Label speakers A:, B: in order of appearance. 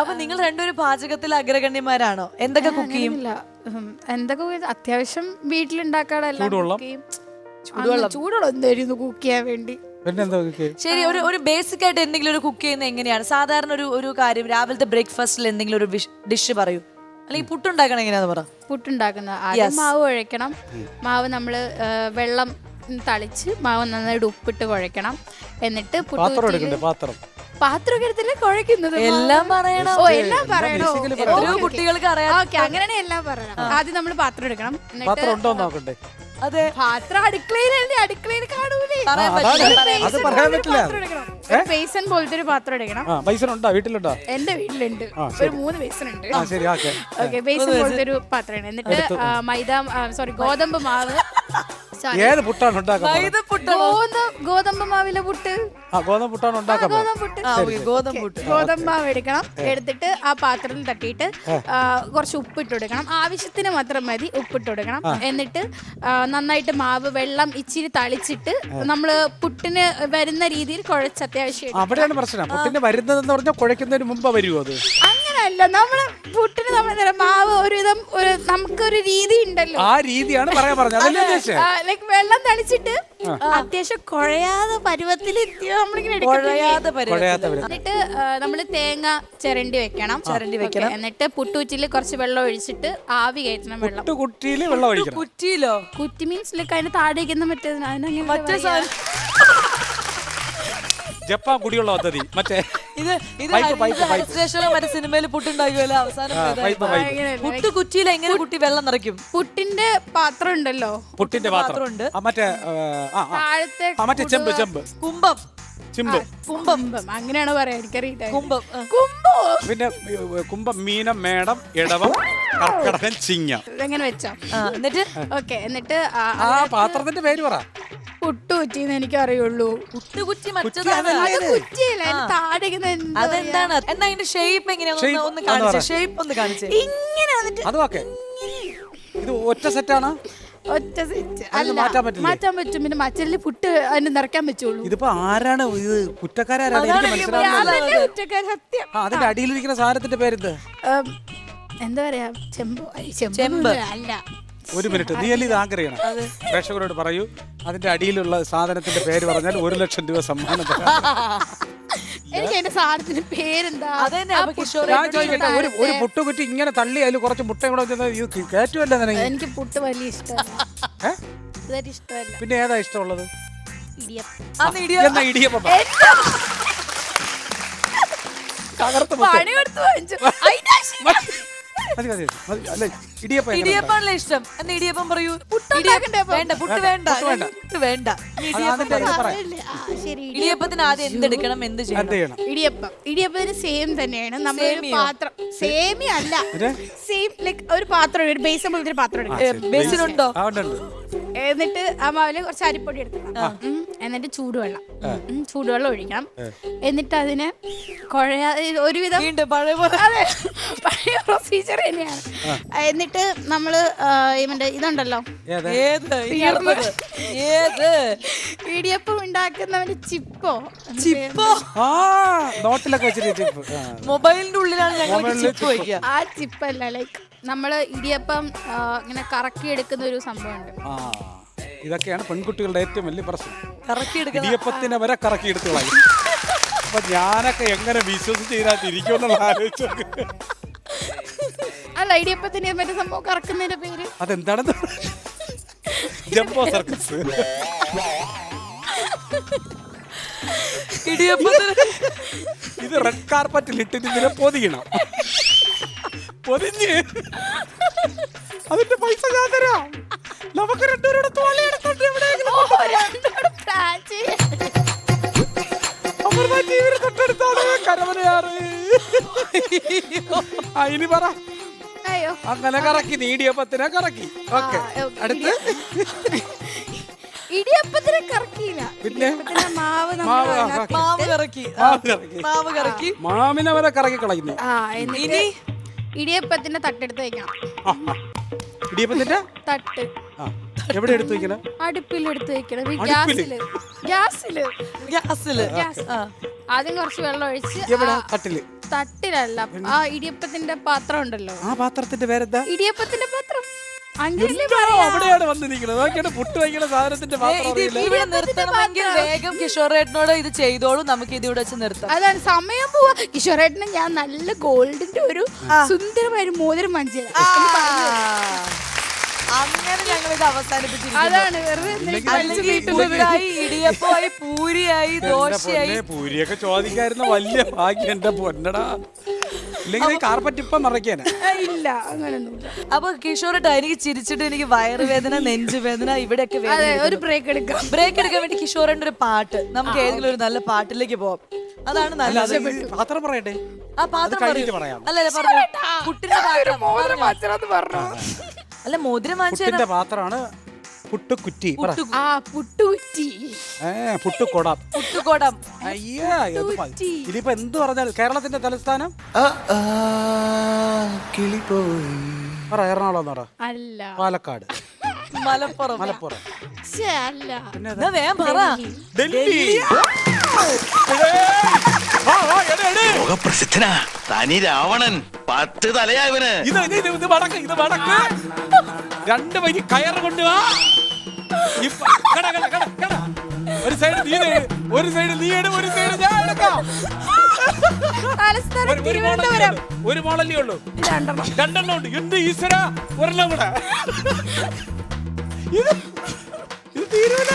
A: അപ്പൊ നിങ്ങൾ രണ്ടുപേരും പാചകത്തിൽ അഗ്രഗണ്യന്മാരാണോ? എന്തൊക്കെ കുക്ക് ചെയ്യും?
B: എന്തൊക്കെ അത്യാവശ്യം വീട്ടിലുണ്ടാക്കാടെല്ലാം ചൂടുവെള്ളം എന്തായിരുന്നു കുക്ക് ചെയ്യാൻ വേണ്ടി.
A: ശരി, ഒരു ബേസിക് ആയിട്ട് എന്തെങ്കിലും ഒരു കുക്ക് ചെയ്യുന്നത് എങ്ങനെയാണ്? സാധാരണ ഒരു കാര്യം രാവിലത്തെ ബ്രേക്ക്ഫാസ്റ്റിൽ എന്തെങ്കിലും ഒരു ഡിഷ് പറയൂ. അല്ലെങ്കിൽ പുട്ടുണ്ടാക്കണം എങ്ങനെയാന്ന് പറ.
B: പുട്ടുണ്ടാക്കുന്നത് ആദ്യം മാവ് കുഴക്കണം. മാവ് നമ്മള് വെള്ളം തളിച്ച് മാവ് നന്നായിട്ട് ഉപ്പിട്ട് കുഴക്കണം. എന്നിട്ട് പാത്രം എടുത്തിട്ട് കുഴക്കുന്നത്
A: എല്ലാം പറയണോ?
B: എല്ലാം പറയണോ?
A: കുട്ടികൾക്ക് അറിയാം.
B: ഓക്കെ, അങ്ങനെയാണ് എല്ലാം പറയണം. ആദ്യം നമ്മൾ പാത്രം എടുക്കണം.
A: അതെ,
B: പാത്രം അടുക്കളയിലല്ലേ, അടുക്കളയിൽ കാണൂലേ. ബേസൻ പോലത്തെ ഒരു പാത്രം എടുക്കണം.
C: വീട്ടിലുണ്ടോ?
B: എന്റെ വീട്ടിലുണ്ട്, ഒരു 3 ബേസൻ ഉണ്ട്. ഓക്കെ, ബേസൻ പോലത്തെ ഒരു പാത്രം. എന്നിട്ട് ഗോതമ്പ് മാവ്, ഗോതമ്പ് മാവിലെ പുട്ട്, ഗോതമ്പ് മാവ് എടുക്കണം. എടുത്തിട്ട് ആ പാത്രത്തിൽ തട്ടിയിട്ട് കുറച്ച് ഉപ്പിട്ട് കൊടുക്കണം. ആവശ്യത്തിന് മാത്രം മതി ഉപ്പിട്ട് കൊടുക്കണം. എന്നിട്ട് നന്നായിട്ട് മാവ് വെള്ളം ഇച്ചിരി തളിച്ചിട്ട് നമ്മള് പുട്ടിന് വരുന്ന രീതിയിൽ കുഴച്ച് അത്യാവശ്യം.
C: അവിടെയാണ് പ്രശ്നം. പുട്ടിന് വരുന്നതെന്ന് പറഞ്ഞാൽ കുഴക്കുന്നതിന് മുമ്പ് വരുമോ അത്?
B: അങ്ങനല്ല, നമ്മള് പുട്ടിന് നമ്മള് മാവ് ഒരുവിധം നമുക്കൊരു രീതി ഉണ്ടല്ലോ, ആ
C: രീതിയാണ് പറയാൻ പറഞ്ഞത്.
B: ലൈക് വെള്ളം തളിച്ചിട്ട് അത്യാവശ്യം കുഴയാതെ പരുവത്തിൽ നമ്മളിങ്ങനെ എന്നിട്ട് നമ്മള് തേങ്ങ ചിരണ്ടി വെക്കണം. എന്നിട്ട് പുട്ടുകുറ്റിയിൽ കുറച്ച് വെള്ളം ഒഴിച്ചിട്ട് ആവി കയറ്റണം. കുറ്റി മീൻസ് ലൈക്ക് അതിന് താഴേക്കുന്ന മറ്റേ
C: ജപ്പാൻ കുടിയുള്ള പദ്ധതി. മറ്റേ
A: സിനിമയിൽ പുട്ടുണ്ടാകുമല്ലോ അവസാനം. പുട്ട് കുറ്റിയിൽ എങ്ങനെ കുട്ടി വെള്ളം നിറയ്ക്കും?
B: പുട്ടിന്റെ പാത്രം ഉണ്ടല്ലോ,
C: പുട്ടിന്റെ പാത്രം ഉണ്ട്. മറ്റേ ചെമ്പ്
A: കുംഭം,
B: അങ്ങനെയാണോ പറയാ, എനിക്കറിയില്ല.
C: പിന്നെ കുംഭം, മീനം, മേടം, ഇടവം, കർക്കടകൻ, ചിങ്ങ.
B: എങ്ങനെ വെച്ചോ?
A: എന്നിട്ട്
B: ഓക്കെ, എന്നിട്ട്
C: ആ പാത്രത്തിന്റെ പേര് പറ.
B: പുട്ടുകുറ്റിന്ന് എനിക്ക് അറിയുള്ളൂ.
A: പുട്ടുകുറ്റി
B: അതെന്താണ്?
A: എന്നാ അതിന്റെ ഷേപ്പ് എങ്ങനെയാ ഒന്ന് കാണിച്ചേ.
B: ഇങ്ങനെ
C: ഇത് ഒറ്റ സെറ്റാണ്.
B: ഒറ്റ സെറ്റ് മാറ്റാൻ പറ്റും. പിന്നെ മച്ചലിൽ പുട്ട് അതിന് നിറയ്ക്കാൻ പറ്റുള്ളൂ.
C: ഇതിപ്പോ ആരാണ് ഇത്? കുറ്റക്കാരാണ്. അതിന്റെ അടിയിലിരിക്കുന്ന സാധനത്തിന്റെ പേരെന്ത്?
B: എന്താ പറയാ, ചെമ്പ് അല്ല.
C: ഒരു മിനിറ്റ്, നീ അല്ലേ ഇത് ആഗ്രഹിക്കണം. പ്രേക്ഷകരോട് പറയൂ, അതിന്റെ അടിയിലുള്ള സാധനത്തിന്റെ പേര് പറഞ്ഞാൽ 1 ലക്ഷം രൂപ സമ്മാനം.
B: എനിക്ക് അതിന്റെ സാധനത്തിന്റെ പേരെന്താ?
C: ഞാൻ ചോദിക്കട്ടെ, ഒരു പുട്ടുകുറ്റി ഇങ്ങനെ തള്ളി അതിൽ കുറച്ച് മുട്ട കൂടെ കയറ്റുമല്ലോ.
B: എനിക്ക് പുട്ട് വലിയ ഇഷ്ടമല്ല.
C: പിന്നെ ഏതാ ഇഷ്ടമുള്ളത്?
B: ഇടിയപ്പം.
A: ഇടിയപ്പാണല്ലേ ഇഷ്ടം? എന്നാ ഇടിയപ്പം പറയൂ. വേണ്ട, പുട്ട് വേണ്ട. ഇടിയപ്പത്തിന് ആദ്യം എന്തെടുക്കണം, എന്ത് ചെയ്യണം?
B: ഇടിയപ്പത്തിന് സെയിം തന്നെയാണ്. നമ്മളൊരു പാത്രം, സേമി അല്ല, സെയിം ലൈക്ക് ഒരു പാത്രം, ഒരു ബേസൻ പോലത്തെ പാത്രം എടുക്കണം.
A: ബേസിനുണ്ടോ?
B: എന്നിട്ട് ആ മാവില് കുറച്ച് അരിപ്പൊടി എടുക്കണം. എന്നിട്ട് ചൂടുവെള്ളം ഒഴിക്കണം. എന്നിട്ട് അതിന് ഒരുവിധം പഴയ പ്രൊസീജിയർ തന്നെയാണ്. എന്നിട്ട് നമ്മള് ഇതുണ്ടല്ലോ, ഇടിയപ്പം ഉണ്ടാക്കുന്നവന്റെ ചിപ്പോ
A: മൊബൈലിന്റെ ഉള്ളിലാണ് ഞങ്ങൾ ചിപ്പ് വയ്ക്കുക.
B: ആ ചിപ്പല്ല, ലൈക്ക് നമ്മള് ഇടിയപ്പം ഇങ്ങനെ കറക്കി എടുക്കുന്ന ഒരു സംഭവമുണ്ട്.
C: ഇതൊക്കെയാണ് പെൺകുട്ടികളുടെ ഏറ്റവും വലിയ പ്രശ്നം.
A: ഇടിയപ്പത്തിനെ
C: വരെ കറക്കി എടുത്തു കളയും. അപ്പൊ ഞാനൊക്കെ എങ്ങനെ വിശ്വസിച്ച് ഇതിനകത്തിരിക്കുമെന്നുള്ള ആലോചിച്ചു.
B: അല്ല, ഇടിയപ്പത്തിന് മറ്റേ സംഭവം കറക്കുന്നതിന്റെ പേര്
C: അതെന്താണെന്ന്? Jumbo circus. ഇത് റെഡ് കാർപ്പറ്റിൽ ഇട്ട് ഇതിനെ പൊതിയണം. പൊതിഞ്ഞ് അതിന്റെ പൈസ ഞാൻ തരാം. നമുക്ക് രണ്ടുപേരുടെ ഇനി പറ. അങ്ങനെ കറക്കി, ഇടിയപ്പത്തിനെ കറക്കി. ഓക്കെ, അടുത്ത്
B: ഇടിയപ്പത്തിനെ കറക്കിയില്ല,
C: പിന്നെ
A: മാവ് കറക്കി
C: മാവിനെ വരെ കറക്കി കളയുന്നു.
A: ഇനി
B: ഇടിയപ്പത്തിന്റെ തട്ടെടുത്ത് വെക്കണം.
C: ഇടിയപ്പത്തിന്റെ
B: തട്ട്
C: എവിടെ എടുത്ത് വെക്കണം?
B: അടുപ്പിൽ എടുത്ത് വെക്കണം. ആദ്യം കുറച്ച് വെള്ളം ഒഴിച്ച്
C: എവിടെ തട്ടില്?
B: തട്ടിലല്ല, ആ ഇടിയപ്പത്തിന്റെ പാത്രം ഉണ്ടല്ലോ,
C: ആ പാത്രത്തിന്റെ പേരെന്താ?
B: ഇടിയപ്പത്തിന്റെ പാത്രം. അങ്ങനെയല്ലേ
C: എന്തോ അവിടെയാണ് വന്നിരിക്കുന്നത്. നോക്കിയാണ് പുട്ട് വയ്ക്കുന്ന സാധനത്തിന്റെ പാത്രം അറിയില്ല.
A: ഇവിടെ നിർത്തണമെങ്കിൽ വേഗം കിഷോറേട്ടനോട് ഇത് ചെയ്തോളൂ, നമുക്ക് ഇത് ഇവിടെ വെച്ച് നിർത്താം.
B: അതാണ് സമയം പോവാ. കിഷോറേട്ടന് ഞാൻ നല്ല ഗോൾഡിന്റെ ഒരു സുന്ദരമായ ഒരു മോതിരം വാങ്ങിച്ചു തരാം.
A: അങ്ങനെ ഞങ്ങൾ ഇത് അവസാനിപ്പിച്ചിരിക്കുന്നു.
B: അതാണ് വെറുതെ
A: അല്ലെങ്കിൽ പുട്ടായി, ഇടിയപ്പമായി, പൂരിയായി, ദോശയായി.
C: പൂരിയൊക്കെ ചോദിക്കായിരുന്ന വലിയ ഭാഗ്യം എന്റെ പൊന്നടാ. ഇല്ലെങ്കിൽ കാർപ്പറ്റ് ഇപ്പം നിറയ്ക്കാന്.
B: ഇല്ല, അങ്ങനൊന്നുമില്ല.
A: അപ്പൊ കിഷോറേട്ടാ, എനിക്ക് ചിരിച്ചിട്ട് എനിക്ക് വയറുവേദന, നെഞ്ചുവേദന, ഇവിടെയൊക്കെ
B: അതെ, ഒരു ബ്രേക്ക് എടുക്കാം.
A: ബ്രേക്ക് എടുക്കാൻ വേണ്ടി കിഷോറിന്റെ ഒരു പാട്ട്, നമുക്ക് ഏതെങ്കിലും ഒരു നല്ല പാട്ടിലേക്ക് പോവാം. അതാണ് നല്ലത്.
C: പാത്രം പറയട്ടെ.
A: ആ പാത്രം
C: കഴിഞ്ഞിട്ട് പറയാം.
A: അല്ല പറഞ്ഞു പുട്ടിന്റെ പാത്രം
B: പറഞ്ഞു.
A: അല്ല, മോതിരം വാങ്ങിച്ചു
C: പുട്ടിന്റെ പാത്രമാണ് പുട്ടുകുറ്റി.
B: ആ പുട്ടുകുറ്റി,
C: പുട്ടുകൊടം.
A: പുട്ടുകോടം.
C: അയ്യാ, ഇതിപ്പോ എന്ത് പറഞ്ഞാൽ കേരളത്തിന്റെ തലസ്ഥാനം പറ. എറണാകുളം പറ.
B: അല്ല
C: പാലക്കാട്,
A: മലപ്പുറം.
C: മലപ്പുറം,
B: ശ്ശേ, അല്ല.
A: എന്നാ വേഗം പറ.
C: ഡൽഹി.
D: ലോകപ്രസിദ്ധനാ തനി രാവണൻ, 10 തലയാ ഇവന്.
C: ഇത് വടക്ക്, ഇത് വടക്ക്. 2 വരി കയറ് കൊണ്ടുവാ. ഒരു സൈഡ് നീ ഇട്, ഒരു സൈഡ് നീ ഇട്, ഒരു സൈഡ് ഞാൻ എടുക്കാം.
B: തലസ്ഥാനം തിരുവനന്തപുരം.
C: ഒരു മോളല്ലേ ഉള്ളൂ, 2 ഉണ്ട്. എന്ത് ഈശ്വര, ഒരെണ്ണം കൂടെ. ഇത് തീരൂല.